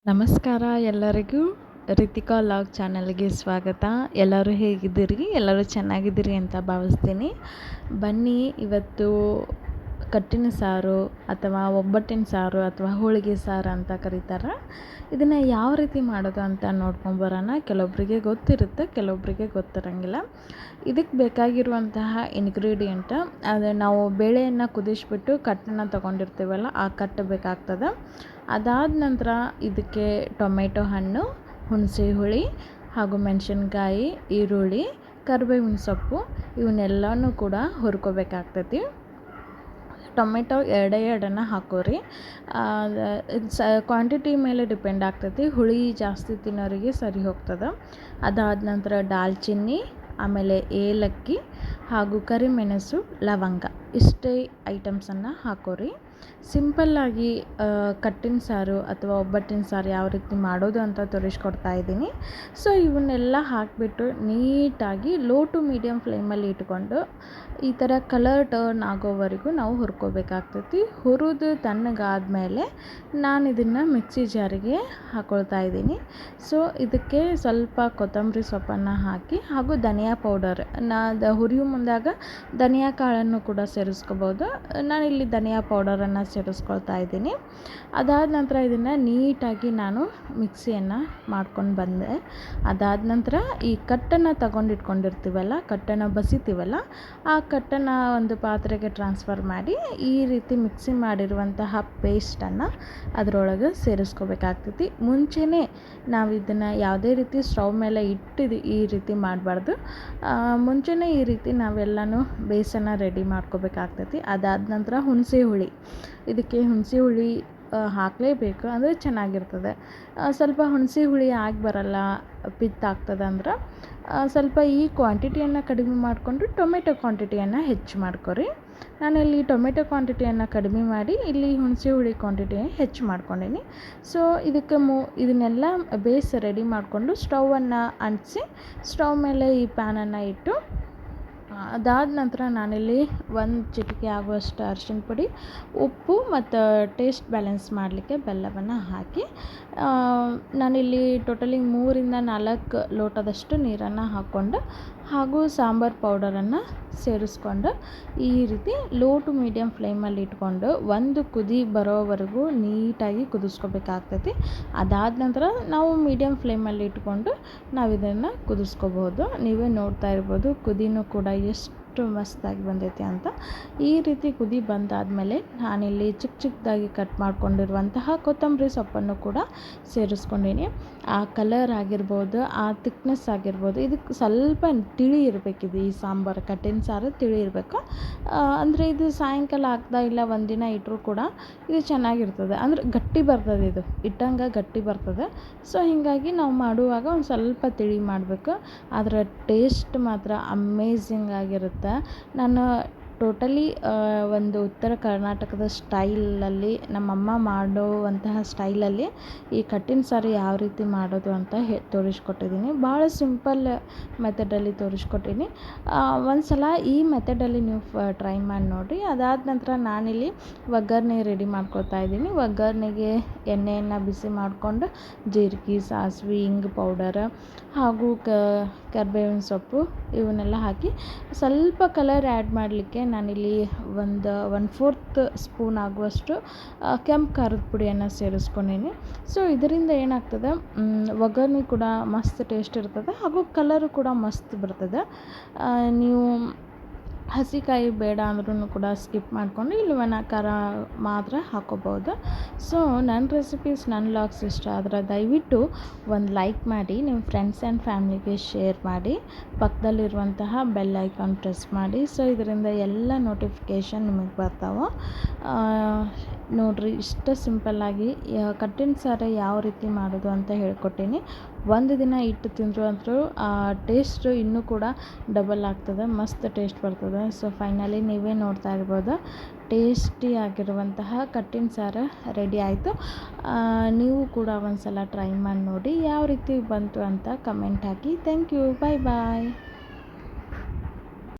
ನಮಸ್ಕಾರ ಎಲ್ಲರಿಗೂ. ರಿತಿಕಾ ಲಾಗ್ ಚಾನಲ್ಗೆ ಸ್ವಾಗತ. ಎಲ್ಲರೂ ಹೇಗಿದ್ದೀರಿ? ಎಲ್ಲರೂ ಚೆನ್ನಾಗಿದ್ದೀರಿ ಅಂತ ಭಾವಿಸ್ತೀನಿ. ಬನ್ನಿ, ಇವತ್ತು ಕಟ್ಟಿನ ಸಾರು ಅಥವಾ ಒಬ್ಬಟ್ಟಿನ ಸಾರು ಅಥವಾ ಹೋಳಿಗೆ ಸಾರು ಅಂತ ಕರೀತಾರೆ. ಇದನ್ನು ಯಾವ ರೀತಿ ಮಾಡೋದು ಅಂತ ನೋಡ್ಕೊಂಬರೋಣ. ಕೆಲವೊಬ್ಬರಿಗೆ ಗೊತ್ತಿರುತ್ತೆ, ಕೆಲವೊಬ್ಬರಿಗೆ ಗೊತ್ತಿರೋಂಗಿಲ್ಲ. ಇದಕ್ಕೆ ಬೇಕಾಗಿರುವಂತಹ ಇಂಗ್ರೀಡಿಯೆಂಟ್, ಅದು ನಾವು ಬೇಳೆಯನ್ನು ಕುದಿಸ್ಬಿಟ್ಟು ಕಟ್ಟನ್ನು ತೊಗೊಂಡಿರ್ತೀವಲ್ಲ, ಆ ಕಟ್ಟು ಬೇಕಾಗ್ತದೆ. ಅದಾದ ನಂತರ ಇದಕ್ಕೆ ಟೊಮೆಟೊ ಹಣ್ಣು, ಹುಣಸೆ ಹುಳಿ ಹಾಗೂ ಮೆಣಸಿನ್ಕಾಯಿ, ಈರುಳ್ಳಿ, ಕರಿಬೇವಿನ ಸೊಪ್ಪು ಇವನ್ನೆಲ್ಲನೂ ಕೂಡ ಹುರ್ಕೋಬೇಕಾಗ್ತೈತಿ. ಟೊಮೆಟೊ ಎರಡನ್ನು ಹಾಕೋರಿ. ಕ್ವಾಂಟಿಟಿ ಮೇಲೆ ಡಿಪೆಂಡ್ ಆಗ್ತೈತಿ. ಹುಳಿ ಜಾಸ್ತಿ ತಿನ್ನೋರಿಗೆ ಸರಿ ಹೋಗ್ತದೆ. ಅದಾದ ನಂತರ ದಾಲ್ಚಿನ್ನಿ, ಆಮೇಲೆ ಏಲಕ್ಕಿ ಹಾಗೂ ಕರಿಮೆಣಸು, ಲವಂಗ ಇಷ್ಟೇ ಐಟಮ್ಸನ್ನು ಹಾಕೋರಿ. ಸಿಂಪಲ್ಲಾಗಿ ಕಟ್ಟಿನ ಸಾರು ಅಥವಾ ಒಬ್ಬಟ್ಟಿನ ಸಾರು ಯಾವ ರೀತಿ ಮಾಡೋದು ಅಂತ ತೋರಿಸ್ಕೊಡ್ತಾ ಇದ್ದೀನಿ. ಸೊ ಇವನ್ನೆಲ್ಲ ಹಾಕಿಬಿಟ್ಟು ನೀಟಾಗಿ ಲೋ ಟು ಮೀಡಿಯಮ್ ಫ್ಲೇಮಲ್ಲಿ ಇಟ್ಕೊಂಡು ಈ ಥರ ಕಲರ್ ಟರ್ನ್ ಆಗೋವರೆಗೂ ನಾವು ಹುರ್ಕೋಬೇಕಾಗ್ತೈತಿ. ಹುರಿದು ತಣ್ಣಗಾದಮೇಲೆ ನಾನು ಇದನ್ನು ಮಿಕ್ಸಿ ಜಾರಿಗೆ ಹಾಕ್ಕೊಳ್ತಾ ಇದ್ದೀನಿ. ಸೊ ಇದಕ್ಕೆ ಸ್ವಲ್ಪ ಕೊತ್ತಂಬರಿ ಸೊಪ್ಪನ್ನು ಹಾಕಿ ಹಾಗೂ ಧನಿಯಾ ಪೌಡರ್, ಹುರಿಯೋ ಮುಂದಾಗ ಧನಿಯಾ ಕಾಳನ್ನು ಕೂಡ ಸೇರಿಸ್ಕೋಬೋದು. ನಾನಿಲ್ಲಿ ಧನಿಯಾ ಪೌಡರನ್ನು ಸೇರಿಸ್ಕೊಳ್ತಾ ಇದ್ದೀನಿ. ಅದಾದ ನಂತರ ಇದನ್ನು ನೀಟಾಗಿ ನಾನು ಮಿಕ್ಸಿಯನ್ನು ಮಾಡ್ಕೊಂಡು ಬಂದೆ. ಅದಾದ ನಂತರ ಈ ಕಟ್ಟನ್ನು ತಗೊಂಡಿಟ್ಕೊಂಡಿರ್ತೀವಲ್ಲ, ಕಟ್ಟನ್ನು ಬಸಿತೀವಲ್ಲ, ಆ ಕಟ್ಟನ್ನು ಒಂದು ಪಾತ್ರೆಗೆ ಟ್ರಾನ್ಸ್ಫರ್ ಮಾಡಿ ಈ ರೀತಿ ಮಿಕ್ಸಿ ಮಾಡಿರುವಂತಹ ಪೇಸ್ಟನ್ನು ಅದರೊಳಗೆ ಸೇರಿಸ್ಕೋಬೇಕಾಗ್ತೈತಿ. ಮುಂಚೆನೇ ನಾವು ಇದನ್ನು ಯಾವುದೇ ರೀತಿ ಸ್ಟವ್ ಮೇಲೆ ಇಟ್ಟಿದ್ದು ಈ ರೀತಿ ಮಾಡಬಾರ್ದು. ಮುಂಚೆನೇ ಈ ರೀತಿ ನಾವೆಲ್ಲನೂ ಬೇಸನ್ನು ರೆಡಿ ಮಾಡ್ಕೋಬೇಕಾಗ್ತೈತಿ. ಅದಾದ ನಂತರ ಹುಣಸೆ ಹುಳಿ, ಇದಕ್ಕೆ ಹುಣಸೆ ಹುಳಿ ಹಾಕಲೇಬೇಕು, ಅಂದರೆ ಚೆನ್ನಾಗಿರ್ತದೆ. ಸ್ವಲ್ಪ ಹುಣಸೆ ಹುಳಿ ಆಗಿ ಬರಲ್ಲ, ಪಿತ್ತಾಗ್ತದೆ ಅಂದ್ರೆ ಸ್ವಲ್ಪ ಈ ಕ್ವಾಂಟಿಟಿಯನ್ನು ಕಡಿಮೆ ಮಾಡಿಕೊಂಡು ಟೊಮೆಟೊ ಕ್ವಾಂಟಿಟಿಯನ್ನು ಹೆಚ್ಚು ಮಾಡ್ಕೊರಿ. ನಾನಿಲ್ಲಿ ಟೊಮೆಟೊ ಕ್ವಾಂಟಿಟಿಯನ್ನು ಕಡಿಮೆ ಮಾಡಿ ಇಲ್ಲಿ ಹುಣಸೆ ಹುಳಿ ಕ್ವಾಂಟಿಟಿ ಹೆಚ್ಚು ಮಾಡ್ಕೊಂಡೀನಿ. ಸೊ ಇದಕ್ಕೆ ಇದನ್ನೆಲ್ಲ ಬೇಸ್ ರೆಡಿ ಮಾಡಿಕೊಂಡು ಸ್ಟವನ್ನು ಅಂಟಿಸಿ ಸ್ಟವ್ ಮೇಲೆ ಈ ಪ್ಯಾನನ್ನು ಇಟ್ಟು, ಅದಾದ ನಂತರ ನಾನಿಲ್ಲಿ ಒಂದು ಚಿಟಿಕೆ ಆಗುವಷ್ಟು ಅರಿಶಿನ ಪುಡಿ, ಉಪ್ಪು ಮತ್ತು ಟೇಸ್ಟ್ ಬ್ಯಾಲೆನ್ಸ್ ಮಾಡಲಿಕ್ಕೆ ಬೆಲ್ಲವನ್ನು ಹಾಕಿ, ನಾನಿಲ್ಲಿ ಟೋಟಲಿ 3-4 ಲೋಟದಷ್ಟು ನೀರನ್ನು ಹಾಕ್ಕೊಂಡು ಹಾಗೂ ಸಾಂಬಾರು ಪೌಡರನ್ನು ಸೇರಿಸ್ಕೊಂಡು ಈ ರೀತಿ ಲೋ ಟು ಮೀಡಿಯಮ್ ಫ್ಲೇಮಲ್ಲಿ ಇಟ್ಕೊಂಡು ಒಂದು ಕುದಿ ಬರೋವರೆಗೂ ನೀಟಾಗಿ ಕುದಿಸ್ಕೋಬೇಕಾಗ್ತೈತಿ. ಅದಾದ ನಂತರ ನಾವು ಮೀಡಿಯಮ್ ಫ್ಲೇಮಲ್ಲಿ ಇಟ್ಕೊಂಡು ನಾವು ಇದನ್ನು ಕುದಿಸ್ಕೋಬೋದು. ನೀವೇ ನೋಡ್ತಾ ಇರ್ಬೋದು ಕುದಿನೂ ಕೂಡ ಎಷ್ಟು ಮಸ್ತಾಗಿ ಬಂದೈತಿ ಅಂತ. ಈ ರೀತಿ ಕುದಿ ಬಂದಾದಮೇಲೆ ನಾನಿಲ್ಲಿ ಚಿಕ್ಕ ಚಿಕ್ಕದಾಗಿ ಕಟ್ ಮಾಡ್ಕೊಂಡಿರುವಂತಹ ಕೊತ್ತಂಬರಿ ಸೊಪ್ಪನ್ನು ಕೂಡ ಸೇರಿಸ್ಕೊಂಡೀನಿ. ಆ ಕಲರ್ ಆಗಿರ್ಬೋದು, ಆ ತಿಕ್ನೆಸ್ ಆಗಿರ್ಬೋದು, ಇದಕ್ಕೆ ಸ್ವಲ್ಪ ತಿಳಿ ಇರಬೇಕಿದು. ಈ ಸಾಂಬಾರು, ಕಟ್ಟಿನ ಸಾರು ತಿಳಿ ಇರಬೇಕು. ಅಂದರೆ ಇದು ಸಾಯಂಕಾಲ ಇಲ್ಲ ಒಂದಿನ ಇಟ್ಟರೂ ಕೂಡ ಇದು ಚೆನ್ನಾಗಿರ್ತದೆ, ಅಂದರೆ ಗಟ್ಟಿ ಬರ್ತದೆ, ಇದು ಇಟ್ಟಂಗೆ ಗಟ್ಟಿ ಬರ್ತದೆ. ಸೊ ಹೀಗಾಗಿ ನಾವು ಮಾಡುವಾಗ ಒಂದು ಸ್ವಲ್ಪ ತಿಳಿ ಮಾಡಬೇಕು. ಅದರ ಟೇಸ್ಟ್ ಮಾತ್ರ ಅಮೇಝಿಂಗ್ ಆಗಿರುತ್ತೆ. ನಾನು ಟೋಟಲಿ ಒಂದು ಉತ್ತರ ಕರ್ನಾಟಕದ ಸ್ಟೈಲಲ್ಲಿ, ನಮ್ಮಮ್ಮ ಮಾಡುವಂತಹ ಸ್ಟೈಲಲ್ಲಿ ಈ ಕಟ್ಟಿನ ಸಾರು ಯಾವ ರೀತಿ ಮಾಡೋದು ಅಂತ ತೋರಿಸ್ಕೊಟ್ಟಿದ್ದೀನಿ. ಭಾಳ ಸಿಂಪಲ್ ಮೆಥಡಲ್ಲಿ ತೋರಿಸ್ಕೊಟ್ಟಿನಿ. ಒಂದು ಸಲ ಈ ಮೆಥಡಲ್ಲಿ ನೀವು ಟ್ರೈ ಮಾಡಿ ನೋಡಿರಿ. ಅದಾದ ನಂತರ ನಾನಿಲ್ಲಿ ಒಗ್ಗರಣೆ ರೆಡಿ ಮಾಡ್ಕೊಳ್ತಾ ಇದ್ದೀನಿ. ಒಗ್ಗರಣೆಗೆ ಎಣ್ಣೆಯನ್ನು ಬಿಸಿ ಮಾಡಿಕೊಂಡು ಜೀರಿಗೆ, ಸಾಸಿವೆ, ಹಿಂಗು ಪೌಡರ್ ಹಾಗೂ ಕರಿಬೇವಿನ ಸೊಪ್ಪು ಇವನ್ನೆಲ್ಲ ಹಾಕಿ ಸ್ವಲ್ಪ ಕಲರ್ ಆ್ಯಡ್ ಮಾಡಲಿಕ್ಕೆ ನಾನಿಲ್ಲಿ 1/4 ಸ್ಪೂನ್ ಆಗುವಷ್ಟು ಕೆಂಪು ಖಾರದ ಪುಡಿಯನ್ನು ಸೇರಿಸ್ಕೊಂಡೀನಿ. ಸೊ ಇದರಿಂದ ಏನಾಗ್ತದೆ, ಒಗ್ಗರಣೆ ಕೂಡ ಮಸ್ತ್ ಟೇಸ್ಟ್ ಇರ್ತದೆ ಹಾಗೂ ಕಲರು ಕೂಡ ಮಸ್ತ್ ಬರ್ತದೆ. ನೀವು ಹಸಿಕಾಯಿ ಬೇಡ ಅಂದ್ರೂ ಕೂಡ ಸ್ಕಿಪ್ ಮಾಡಿಕೊಂಡು ಇಲ್ಲಿ ಒಣ ಖಾರ ಮಾತ್ರ ಹಾಕೋಬೋದು. ಸೊ ನನ್ನ ರೆಸಿಪೀಸ್, ನನ್ನ ವ್ಲಾಗ್ಸ್ ಇಷ್ಟ ಆದರೆ ದಯವಿಟ್ಟು ಒಂದು ಲೈಕ್ ಮಾಡಿ, ನಿಮ್ಮ ಫ್ರೆಂಡ್ಸ್ ಆ್ಯಂಡ್ ಫ್ಯಾಮ್ಲಿಗೆ ಶೇರ್ ಮಾಡಿ, ಪಕ್ಕದಲ್ಲಿರುವಂತಹ ಬೆಲ್ ಐಕಾನ್ ಪ್ರೆಸ್ ಮಾಡಿ. ಸೊ ಇದರಿಂದ ಎಲ್ಲ ನೋಟಿಫಿಕೇಷನ್ ನಿಮಗೆ ಬರ್ತಾವೆ. ನೋಡಿರಿ, ಇಷ್ಟು ಸಿಂಪಲ್ಲಾಗಿ ಕಟ್ಟಿನ ಸಾರು ಯಾವ ರೀತಿ ಮಾಡೋದು ಅಂತ ಹೇಳ್ಕೊಟ್ಟೀನಿ. ಒಂದು ದಿನ ಇಟ್ಟು ತಿಂದರೂ ಅಂತೂ ಟೇಸ್ಟು ಇನ್ನೂ ಕೂಡ ಡಬಲ್ ಆಗ್ತದೆ, ಮಸ್ತ್ ಟೇಸ್ಟ್ ಬರ್ತದೆ. ಸೊ ಫೈನಲಿ ನೀವೇ ನೋಡ್ತಾ ಇರ್ಬೋದು, ಟೇಸ್ಟಿ ಆಗಿರುವಂತಹ ಕಟ್ಟಿನ ಸಾರು ರೆಡಿ ಆಯಿತು. ನೀವು ಕೂಡ ಒಂದು ಸಲ ಟ್ರೈ ಮಾಡಿ ನೋಡಿ ಯಾವ ರೀತಿ ಬಂತು ಅಂತ ಕಮೆಂಟ್ ಹಾಕಿ. Thank you, bye bye.